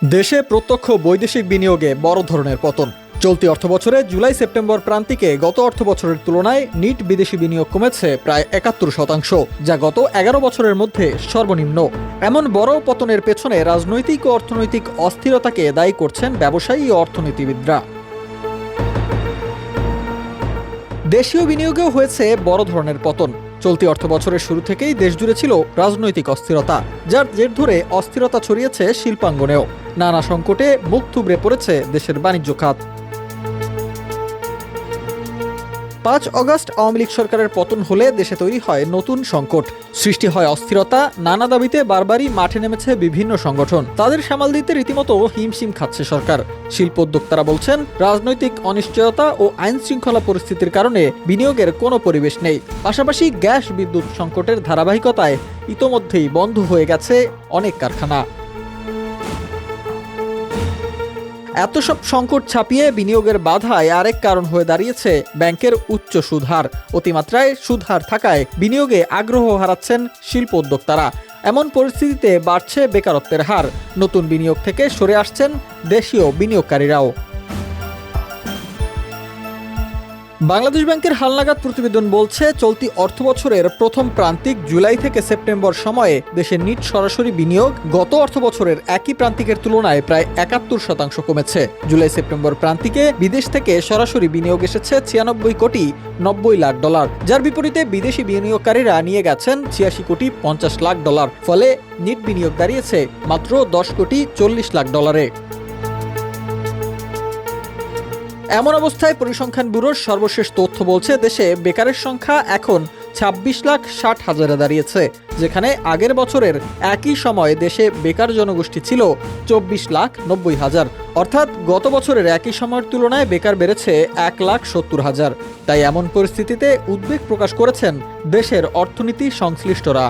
দেশে প্রত্যক্ষ বৈদেশিক বিনিয়োগে বড় ধরনের পতন। চলতি অর্থবছরে জুলাই সেপ্টেম্বর প্রান্তিকে গত অর্থবছরের তুলনায় নিট বিদেশি বিনিয়োগ কমেছে প্রায় ৭১%, যা গত ১১ বছরের মধ্যে সর্বনিম্ন। এমন বড় পতনের পেছনে রাজনৈতিক ও অর্থনৈতিক অস্থিরতাকে দায়ী করছেন ব্যবসায়ী ও অর্থনীতিবিদরা। দেশীয় বিনিয়োগেও হয়েছে বড় ধরনের পতন। চলতি অর্থবছরের শুরু থেকেই দেশজুড়ে ছিল রাজনৈতিক অস্থিরতা, যার জের ধরে অস্থিরতা ছড়িয়েছে শিল্পাঙ্গনেও। নানা সংকটে মুখ থুবড়ে পড়েছে দেশের বাণিজ্য খাত। ৫ অগস্ট আওয়ামী লীগ সরকারের পতন হলে দেশে তৈরি হয় নতুন সংকট, সৃষ্টি হয় অস্থিরতা। নানা দাবিতে বারবারই মাঠে নেমেছে বিভিন্ন সংগঠন। তাদের সামাল দিতে রীতিমতো হিমশিম খাচ্ছে সরকার। শিল্পোদ্যোক্তারা বলছেন, রাজনৈতিক অনিশ্চয়তা ও আইন শৃঙ্খলা পরিস্থিতির কারণে বিনিয়োগের কোনো পরিবেশ নেই। পাশাপাশি গ্যাস বিদ্যুৎ সংকটের ধারাবাহিকতায় ইতোমধ্যেই বন্ধ হয়ে গেছে অনেক কারখানা। এত সব সংকট ছাপিয়ে বিনিয়োগের বাধায় আরেক কারণ হয়ে দাঁড়িয়েছে ব্যাংকের উচ্চ সুদহার। অতিমাত্রায় সুদহার থাকায় বিনিয়োগে আগ্রহ হারাচ্ছেন শিল্প উদ্যোক্তারা। এমন পরিস্থিতিতে বাড়ছে বেকারত্বের হার। নতুন বিনিয়োগ থেকে সরে আসছেন দেশীয় বিনিয়োগকারীরাও। বাংলাদেশ ব্যাংকের হালনাগাদ প্রতিবেদন বলছে, চলতি অর্থবছরের প্রথম প্রান্তিক জুলাই থেকে সেপ্টেম্বর সময়ে দেশের নিট সরাসরি বিনিয়োগ গত অর্থবছরের একই প্রান্তিকের তুলনায় প্রায় ৭১% কমেছে। জুলাই সেপ্টেম্বর প্রান্তিকে বিদেশ থেকে সরাসরি বিনিয়োগ এসেছে ৯৬ কোটি ৯০ লাখ ডলার, যার বিপরীতে বিদেশি বিনিয়োগকারীরা নিয়ে গেছেন ৮৬ কোটি ৫০ লাখ ডলার। ফলে নিট বিনিয়োগ দাঁড়িয়েছে মাত্র ১০ কোটি ৪০ লাখ ডলারে। এমন অবস্থায় পরিসংখ্যান ব্যুরোর সর্বশেষ তথ্য বলছে, দেশে বেকারের সংখ্যা এখন ২৬,৬০,০০০-এ দাঁড়িয়েছে, যেখানে আগের বছরের একই সময়ে দেশে বেকার জনগোষ্ঠী ছিল ২৪,৯০,০০০। অর্থাৎ গত বছরের একই সময়ের তুলনায় বেকার বেড়েছে ১,৭০,০০০। তাই এমন পরিস্থিতিতে উদ্বেগ প্রকাশ করেছেন দেশের অর্থনীতি সংশ্লিষ্টরা।